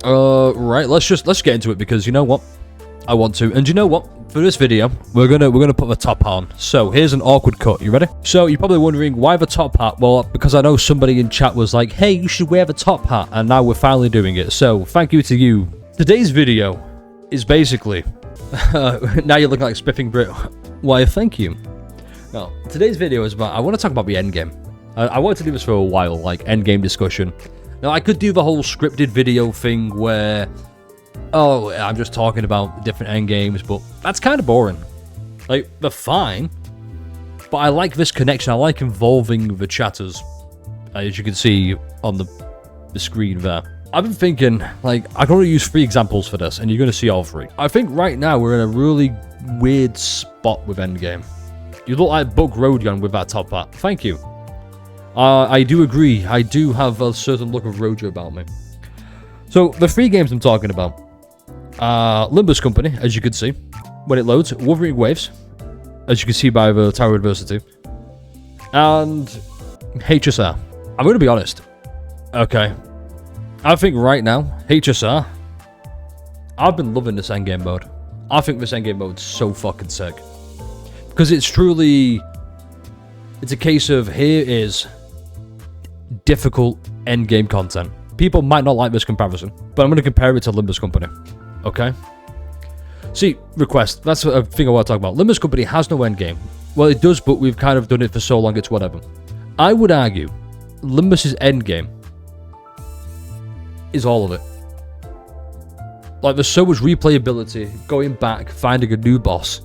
Right, let's get into it because you know what? I want to. And you know what? For this video, we're gonna put the top hat on. So here's an awkward cut. You ready? So you're probably wondering why the top hat? Well, because I know somebody in chat was like, "Hey, you should wear the top hat," and now we're finally doing it. So thank you to you. Today's video is basically now you're looking like Spiffing Brit. Why? Thank you. No, today's video is about. I want to talk about the Endgame. I wanted to do this for a while, like Endgame discussion. Now I could do the whole scripted video thing where. Oh, I'm just talking about different endgames, but that's kind of boring. Like, they're fine, but I like this connection. I like involving the chatters, as you can see on the screen there. I've been thinking, like, I can only use 3 examples for this, and you're going to see all 3. I think right now we're in a really weird spot with Endgame. You look like Buck Rodion with that top hat. Thank you. I do agree. I do have a certain look of Rojo about me. So, the 3 games I'm talking about. Limbus Company, as you can see, when it loads. Wuthering Waves, as you can see by the Tower Adversity. And HSR. I'm going to be honest. Okay. I think right now, HSR, I've been loving this endgame mode. I think this endgame mode's so fucking sick. Because it's truly... It's a case of here is difficult endgame content. People might not like this comparison, but I'm going to compare it to Limbus Company. Okay? See, request. That's a thing I want to talk about. Limbus Company has no endgame. Well, it does, but we've kind of done it for so long, it's whatever. I would argue Limbus's endgame is all of it. Like, there's so much replayability, going back, finding a new boss.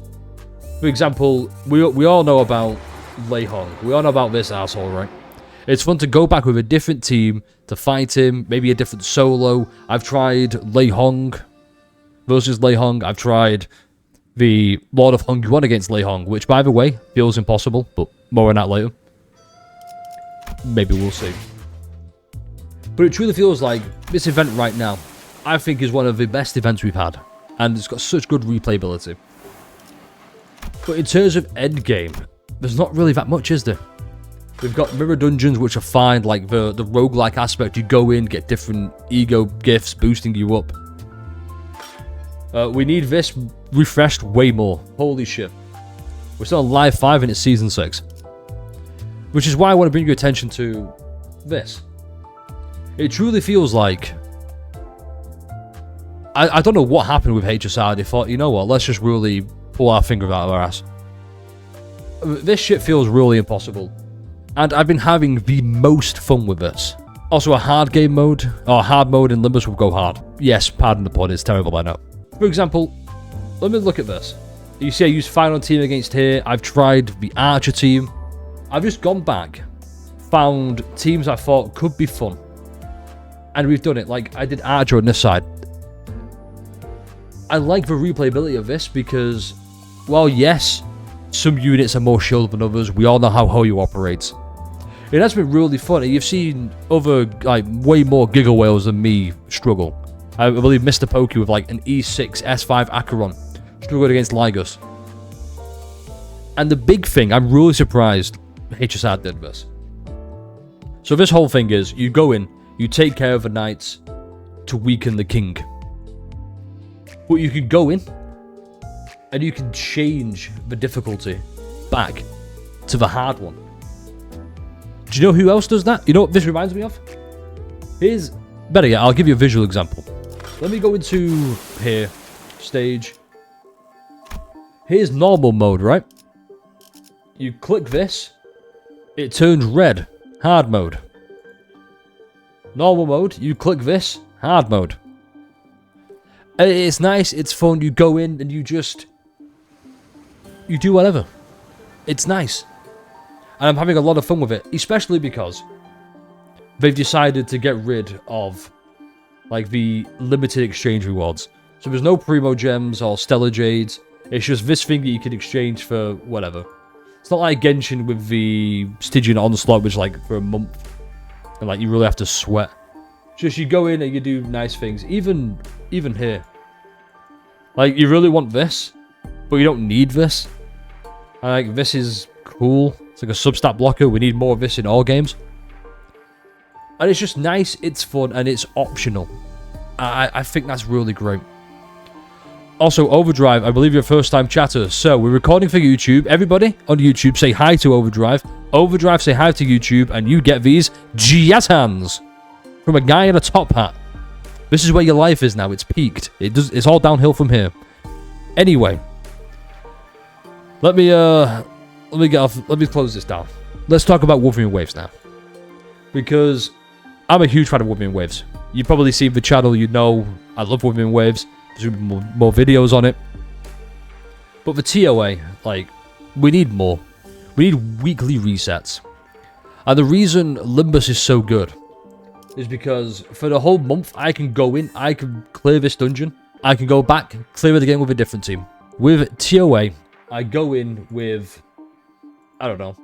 For example, we all know about Lei Hong. We all know about this asshole, right? It's fun to go back with a different team to fight him, maybe a different solo. I've tried Lei Hong versus Lei Hong. I've tried the Lord of Hong Yuan against Lei Hong, which, by the way, feels impossible, but more on that later. Maybe we'll see. But it truly feels like this event right now, I think, is one of the best events we've had, and it's got such good replayability. But in terms of endgame, there's not really that much, is there? We've got mirror dungeons, which are fine, like the roguelike aspect. You go in, get different ego gifts, boosting you up. We need this refreshed way more. Holy shit. We're still on Live 5 and it's Season 6. Which is why I want to bring your attention to this. It truly feels like... I don't know what happened with HSR. They thought, you know what, let's just really pull our finger out of our ass. This shit feels really impossible. And I've been having the most fun with this. Also, a hard game mode, or hard mode in Limbus will go hard. Yes, pardon the pun, it's terrible by now. For example, let me look at this. You see I used Final Team against here. I've tried the Archer team. I've just gone back, found teams I thought could be fun. And we've done it. Like, I did Archer on this side. I like the replayability of this because, well, yes, some units are more shielded than others. We all know how Hoyo operates. It has been really fun. You've seen other, like, way more Giga Whales than me struggle. I believe Mr. Pokey with, like, an E6 S5 Acheron struggled against Ligus. And the big thing, I'm really surprised HSR did this. So this whole thing is, you go in, you take care of the knights to weaken the king. But you can go in, and you can change the difficulty back to the hard one. Do you know who else does that? You know what this reminds me of? Here's... Better yet, I'll give you a visual example. Let me go into here. Stage. Here's normal mode, right? You click this. It turns red. Hard mode. Normal mode. You click this. Hard mode. It's nice. It's fun. You go in and you just... You do whatever. It's nice. And I'm having a lot of fun with it. Especially because they've decided to get rid of, like, the limited exchange rewards. So there's no Primo Gems or Stellar Jades. It's just this thing that you can exchange for whatever. It's not like Genshin with the Stygian Onslaught, which is like for a month. And like you really have to sweat. Just you go in and you do nice things. Even here. Like you really want this, but you don't need this. And like this is cool. It's like a substat blocker. We need more of this in all games. And it's just nice, it's fun, and it's optional. I think that's really great. Also, Overdrive, I believe you're a first-time chatter. So, we're recording for YouTube. Everybody on YouTube, say hi to Overdrive. Overdrive, say hi to YouTube, and you get these jazz hands from a guy in a top hat. This is where your life is now. It's peaked. It's all downhill from here. Anyway, let me close this down. Let's talk about Wuthering Waves now, because I'm a huge fan of Wuthering Waves. You probably see the channel. You know I love Wuthering Waves. There's more videos on it. But the TOA, like, we need more. We need weekly resets. And the reason Limbus is so good is because for the whole month, I can go in, I can clear this dungeon, I can go back, clear it again with a different team. With TOA, I go in with, I don't know,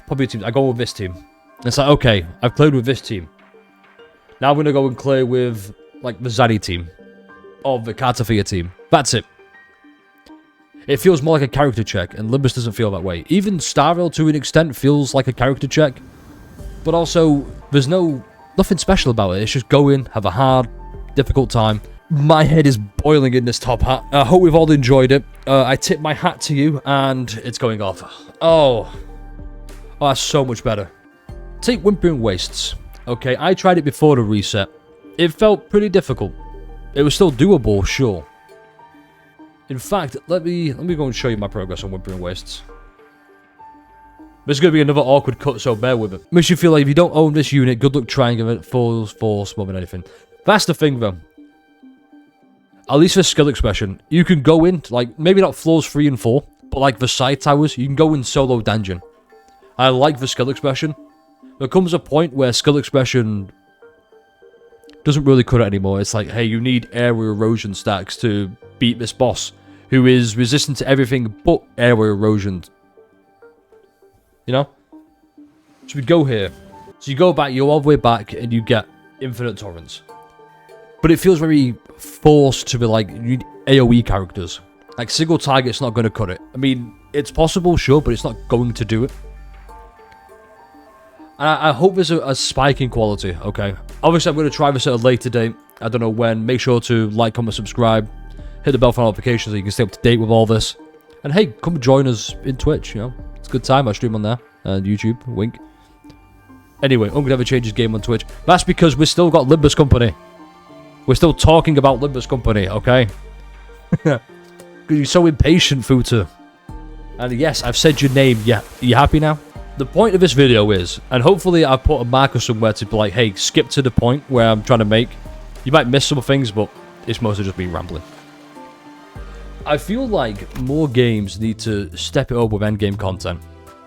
probably teams. I go with this team. It's like, okay, I've cleared with this team. Now I'm going to go and clear with, like, the Zaddy team. Or the Cartafia team. That's it. It feels more like a character check, and Limbus doesn't feel that way. Even Star Rail, to an extent, feels like a character check. But also, there's nothing special about it. It's just go in, have a hard, difficult time. My head is boiling in this top hat. I hope we've all enjoyed it. I tip my hat to you, and it's going off. Oh, that's so much better. Take Wuthering Wastes. Okay, I tried it before the reset. It felt pretty difficult. It was still doable, sure. In fact, let me go and show you my progress on Wuthering Wastes. This is going to be another awkward cut, so bear with it. Makes you feel like if you don't own this unit, good luck trying it, force more than anything. That's the thing, though. At least for skill expression, you can go in, like, maybe not floors 3 and 4, but like the side towers, you can go in solo dungeon. I like the skill expression. There comes a point where skill expression doesn't really cut it anymore. It's like, hey, you need area erosion stacks to beat this boss, who is resistant to everything but area erosion. You know? So we go here. So you go back, you go all the way back, and you get infinite torrents. But it feels very forced to be like, you need AoE characters. Like, single target's not going to cut it. I mean, it's possible, sure, but it's not going to do it. And I hope there's a spike in quality, okay? Obviously, I'm going to try this at a later date. I don't know when. Make sure to like, comment, subscribe. Hit the bell for notifications so you can stay up to date with all this. And hey, come join us in Twitch, you know? It's a good time. I stream on there. And YouTube. Wink. Anyway, Uncle Never Changes Game on Twitch. That's because we've still got Limbus Company. We're still talking about Limbus Company, okay? Because you're so impatient, Futa. And yes, I've said your name. Yeah, are you happy now? The point of this video is, and hopefully I've put a marker somewhere to be like, hey, skip to the point where I'm trying to make. You might miss some things, but it's mostly just me rambling. I feel like more games need to step it up with endgame content.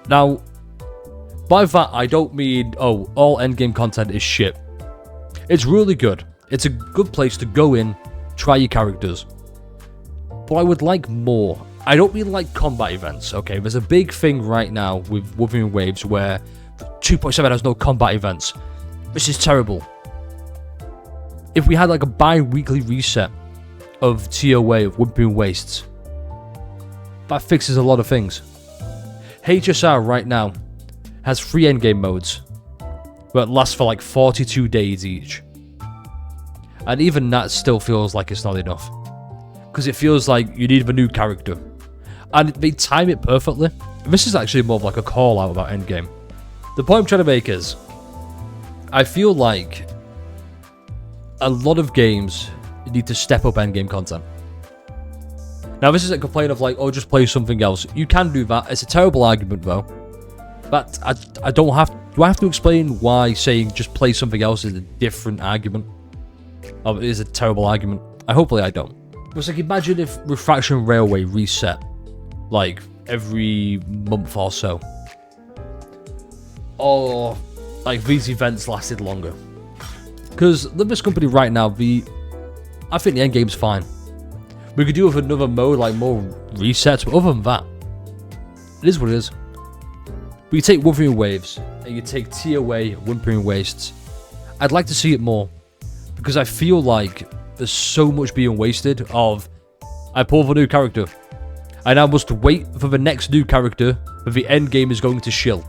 Now, by that, I don't mean, oh, all endgame content is shit. It's really good. It's a good place to go in, try your characters. But I would like more. I don't mean like combat events, okay? There's a big thing right now with Wuthering Waves where 2.7 has no combat events. This is terrible. If we had like a bi-weekly reset of TOA, of Wuthering Wastes, that fixes a lot of things. HSR right now has 3 endgame modes, but last for like 42 days each. And even that still feels like it's not enough. Because it feels like you need a new character. And they time it perfectly. This is actually more of like a call out about endgame. The point I'm trying to make is, I feel like a lot of games need to step up endgame content. Now this isn't a complaint of like, oh, just play something else. You can do that. It's a terrible argument though. But I don't have... Do I have to explain why saying just play something else is a different argument? Oh, it is a terrible argument. Hopefully I don't. It's like, imagine if Refraction Railway reset like every month or so. Or like these events lasted longer. Because Limbus Company right now, I think the endgame's fine. We could do with another mode, like more resets, but other than that, it is what it is. But you take Wuthering Waves, and you take TOA, Wuthering Wastes. I'd like to see it more. Because I feel like there's so much being wasted of, I pull for a new character, and I must wait for the next new character, but the end game is going to shill.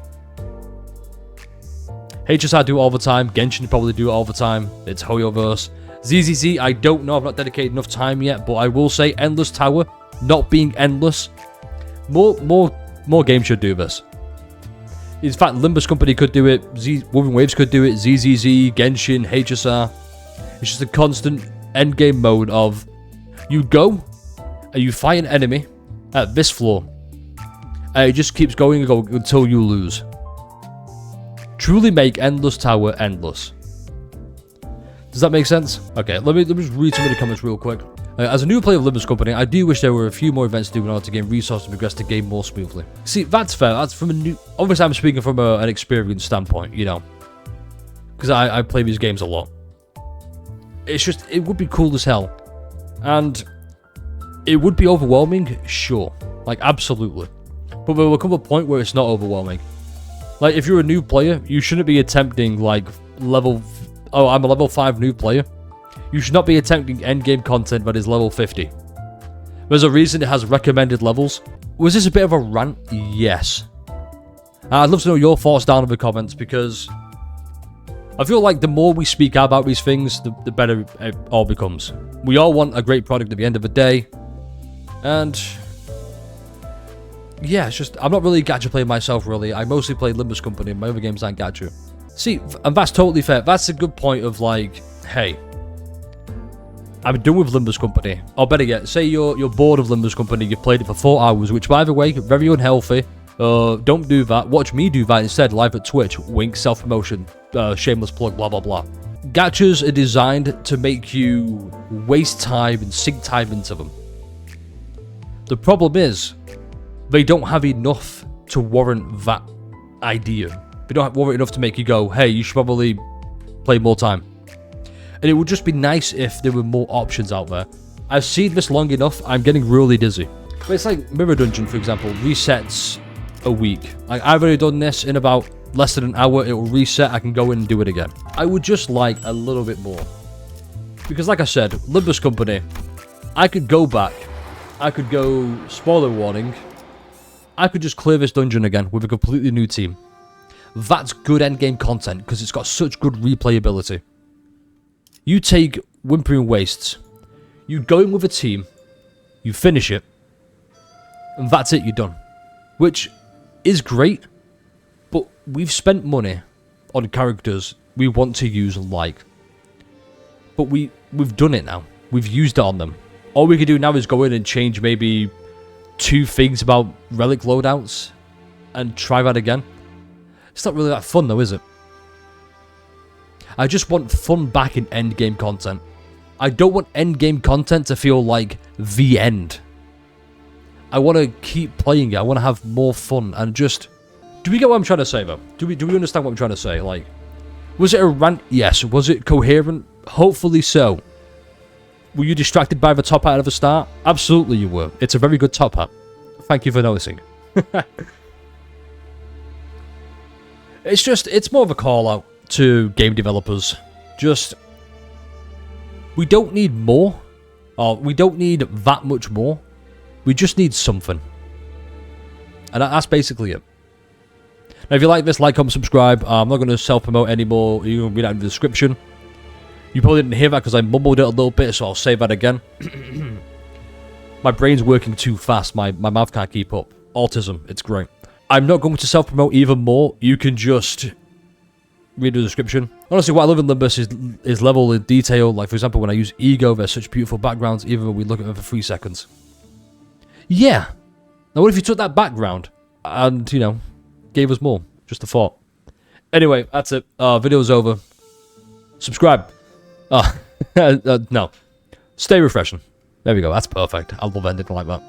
HSR do it all the time. Genshin probably do it all the time. It's Hoyoverse. ZZZ, I don't know. I've not dedicated enough time yet, but I will say Endless Tower not being endless. More games should do this. In fact, Limbus Company could do it. Wuthering Waves could do it. ZZZ, Genshin, HSR. It's just a constant endgame mode of you go and you fight an enemy at this floor. And it just keeps going and going until you lose. Truly make Endless Tower endless. Does that make sense? Okay, let me just read some of the comments real quick. As a new player of Limbus Company, I do wish there were a few more events to do in order to gain resources and progress the game more smoothly. See, that's fair. That's from a new... Obviously, I'm speaking from an experienced standpoint, you know. Because I play these games a lot. It's just, it would be cool as hell. And it would be overwhelming, sure. Like, absolutely. But there will come a point where it's not overwhelming. Like, if you're a new player, you shouldn't be attempting, like, level... Oh, I'm a level 5 new player. You should not be attempting endgame content that is level 50. There's a reason it has recommended levels. Was this a bit of a rant? Yes. I'd love to know your thoughts down in the comments, because I feel like the more we speak out about these things, the better it all becomes. We all want a great product at the end of the day. And yeah, it's just, I'm not really a gacha player myself, really. I mostly play Limbus Company, and my other games aren't gacha. See, and that's totally fair. That's a good point of like, hey, I'm done with Limbus Company. Or better yet, say you're bored of Limbus Company, you've played it for 4 hours, which by the way, very unhealthy. Don't do that. Watch me do that instead, live at Twitch. Wink, self-promotion, shameless plug, blah, blah, blah. Gachas are designed to make you waste time and sink time into them. The problem is, they don't have enough to warrant that idea. They don't warrant enough to make you go, hey, you should probably play more time. And it would just be nice if there were more options out there. I've seen this long enough, I'm getting really dizzy. But it's like Mirror Dungeon, for example, resets a week. Like, I've already done this in about less than an hour, it will reset, I can go in and do it again. I would just like a little bit more. Because like I said, Limbus Company, I could go back, I could go, spoiler warning, I could just clear this dungeon again with a completely new team. That's good endgame content, because it's got such good replayability. You take Wuthering Waves, you go in with a team, you finish it, and that's it, you're done. Which is great, but we've spent money on characters we want to use and like. But we've done it now. We've used it on them. All we can do now is go in and change maybe 2 things about relic loadouts and try that again. It's not really that fun though, is it? I just want fun back in endgame content. I don't want endgame content to feel like the end. I want to keep playing it. I want to have more fun and just... Do we get what I'm trying to say, though? Do we understand what I'm trying to say? Like, was it a rant? Yes. Was it coherent? Hopefully so. Were you distracted by the top hat at the start? Absolutely you were. It's a very good top hat. Thank you for noticing. It's just, it's more of a call out to game developers. Just, we don't need more. Or we don't need that much more. We just need something. And that's basically it. Now, if you like this, like, comment, subscribe. I'm not going to self-promote anymore. You can read that in the description. You probably didn't hear that because I mumbled it a little bit, so I'll say that again. My brain's working too fast. My mouth can't keep up. Autism. It's great. I'm not going to self-promote even more. You can just read the description. Honestly, what I love in Limbus is level in detail. Like, for example, when I use Ego, there's such beautiful backgrounds, even when we look at them for 3 seconds. Yeah. Now, what if you took that background and, you know, gave us more? Just a thought. Anyway, that's it. Video's over. Subscribe. No. Stay refreshing. There we go. That's perfect. I love ending like that.